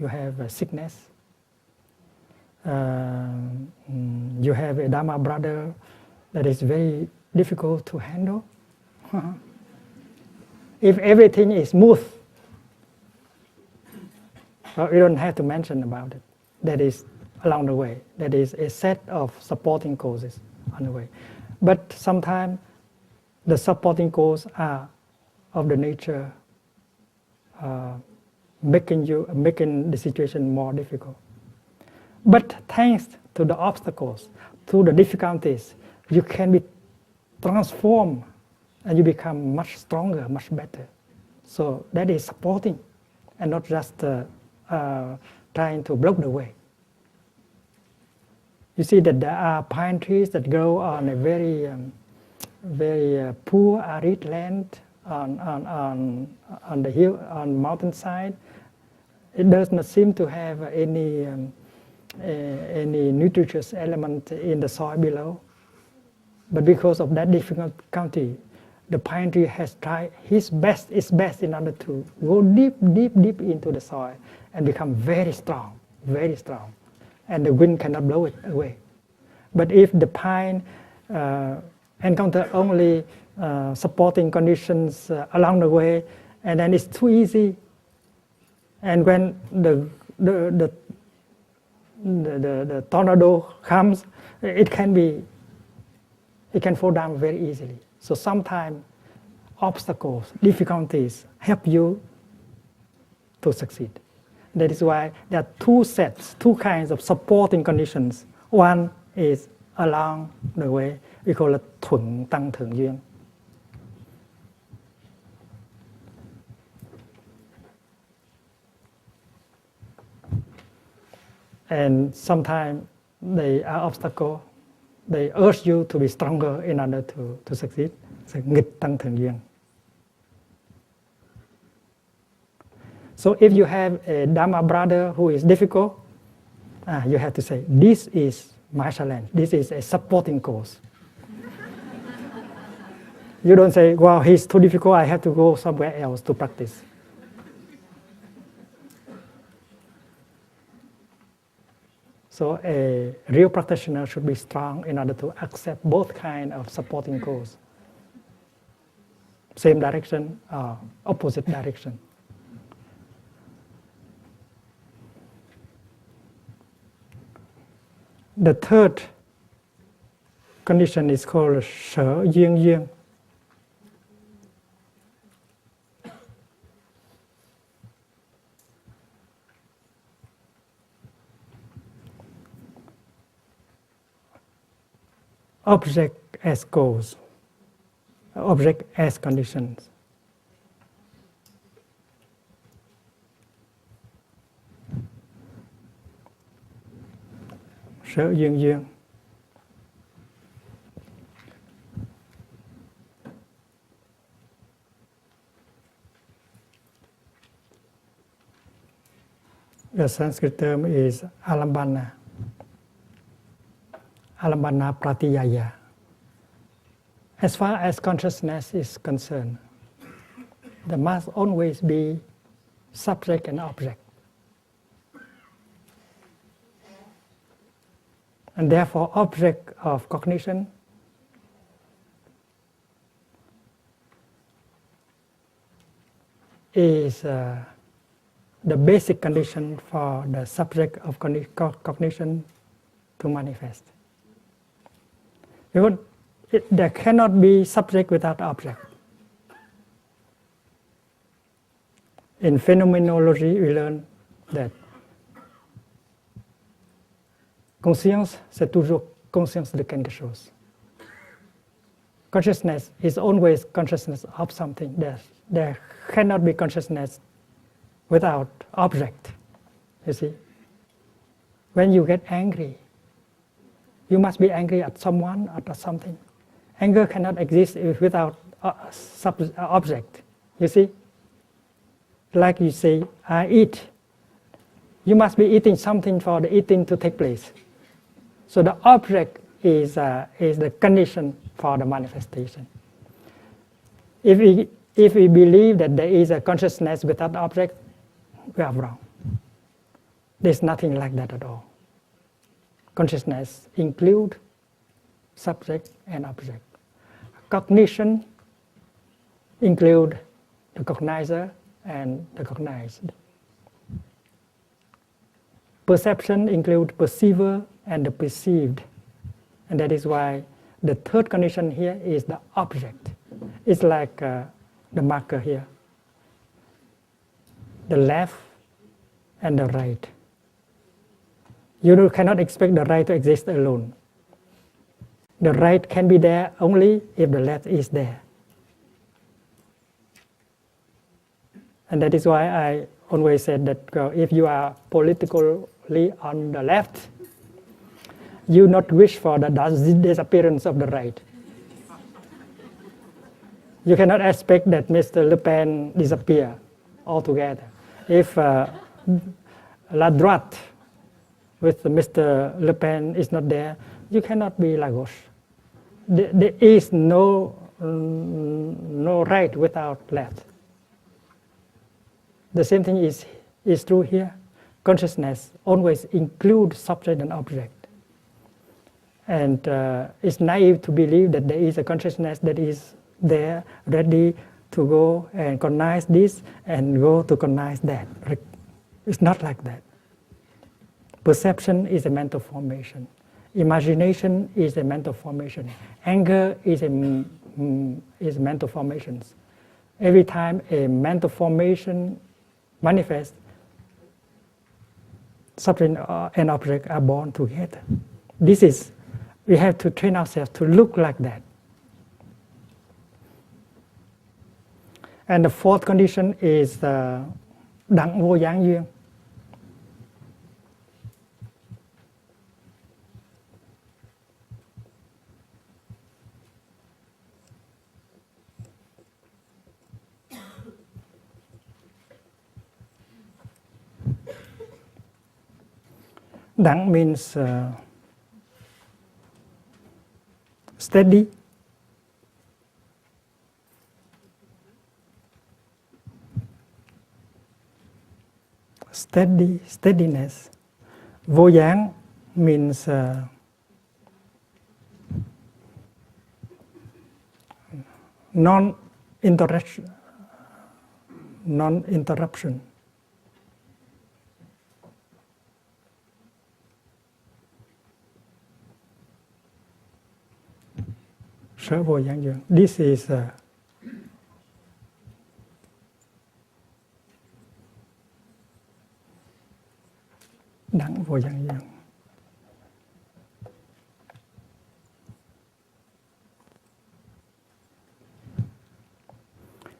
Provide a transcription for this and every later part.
you have a sickness, you have a Dharma brother that is very difficult to handle. If everything is smooth, well, you don't have to mention about it. That is along the way. That is a set of supporting causes on the way. But sometimes the supporting causes are of the nature making the situation more difficult. But thanks to the obstacles, to the difficulties, you can be transformed and you become much stronger, much better. So that is supporting and not just trying to block the way. You see that there are pine trees that grow on a very poor arid land on the hill, on mountainside. It does not seem to have any nutritious element in the soil below. But because of that difficulty, the pine tree has tried its best in order to go deep into the soil and become very strong. And the wind cannot blow it away. But if the pine encounter only supporting conditions along the way, and then it's too easy, and when the tornado comes, it can fall down very easily. So sometimes obstacles, difficulties help you to succeed. That is why there are two kinds of supporting conditions. One is along the way, we call it thuận tăng thượng duyên. And sometimes they are obstacles. They urge you to be stronger in order to succeed. So, nghịch tăng thượng duyên. So if you have a Dharma brother who is difficult, you have to say, this is my challenge. This is a supporting cause. You don't say, well, he's too difficult, I have to go somewhere else to practice. So a real practitioner should be strong in order to accept both kinds of supporting cause. Same direction or opposite direction. The third condition is called sở duyên duyên. Object as cause, object as conditions. Sở duyên duyên. The Sanskrit term is alambana. Alambana pratiyaya. As far as consciousness is concerned, there must always be subject and object. And therefore, object of cognition is the basic condition for the subject of cognition to manifest. Because there cannot be subject without object. In phenomenology, we learn that conscience, c'est toujours conscience de quelque chose. Consciousness is always consciousness of something. There cannot be consciousness without object. You see, when you get angry, you must be angry at someone or at something. Anger cannot exist without object. You see, like you say, I eat. You must be eating something for the eating to take place. So the object is the condition for the manifestation. If we believe that there is a consciousness without object, we are wrong. There's nothing like that at all. Consciousness includes subject and object. Cognition includes the cognizer and the cognized. Perception includes perceiver and the perceived. And that is why the third condition here is the object. It's like the marker here. The left and the right. You cannot expect the right to exist alone. The right can be there only if the left is there. And that is why I always said that if you are politically on the left, you not wish for the disappearance of the right. You cannot expect that Mr. Le Pen disappear altogether. If La Droite with Mr. Le Pen is not there, you cannot be La Gauche. There is no right without left. The same thing is true here. Consciousness always includes subject and object. And it's naive to believe that there is a consciousness that is there, ready to go and cognize this and go to cognize that. It's not like that. Perception is a mental formation. Imagination is a mental formation. Anger is mental formations. Every time a mental formation manifests, subject and object are born together. We have to train ourselves to look like that. And the fourth condition is đẳng vô gián duyên. Đẳng means steady. Steadiness. Vô gián means non-interruption. Sở vô gián duyên. This is đẳng vô gián duyên.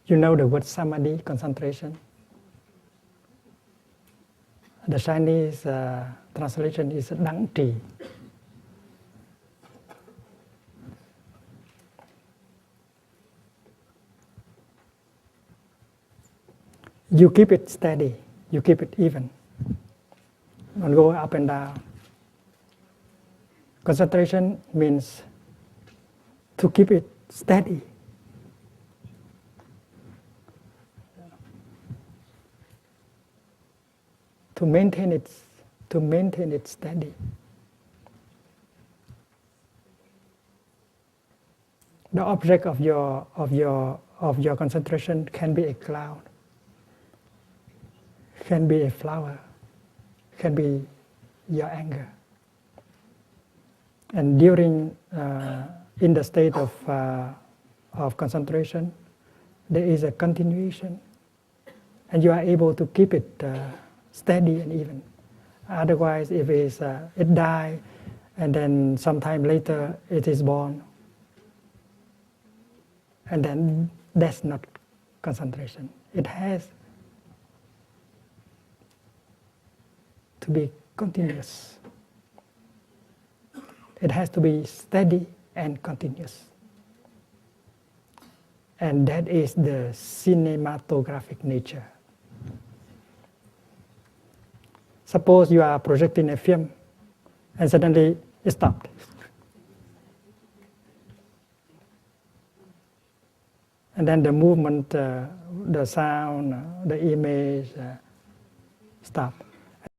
You know the word samadhi, concentration? The Chinese translation is đẳng trì. You keep it steady, you keep it even. Don't go up and down. Concentration means to keep it steady. To maintain it steady. The object of your concentration can be a cloud, can be a flower, can be your anger. And during in the state of concentration, there is a continuation, and you are able to keep it steady and even. Otherwise, if it dies, and then sometime later it is born, and then that's not concentration. It has to be continuous. It has to be steady and continuous. And that is the cinematographic nature. Suppose you are projecting a film and suddenly it stopped. And then the movement, the sound, the image stop.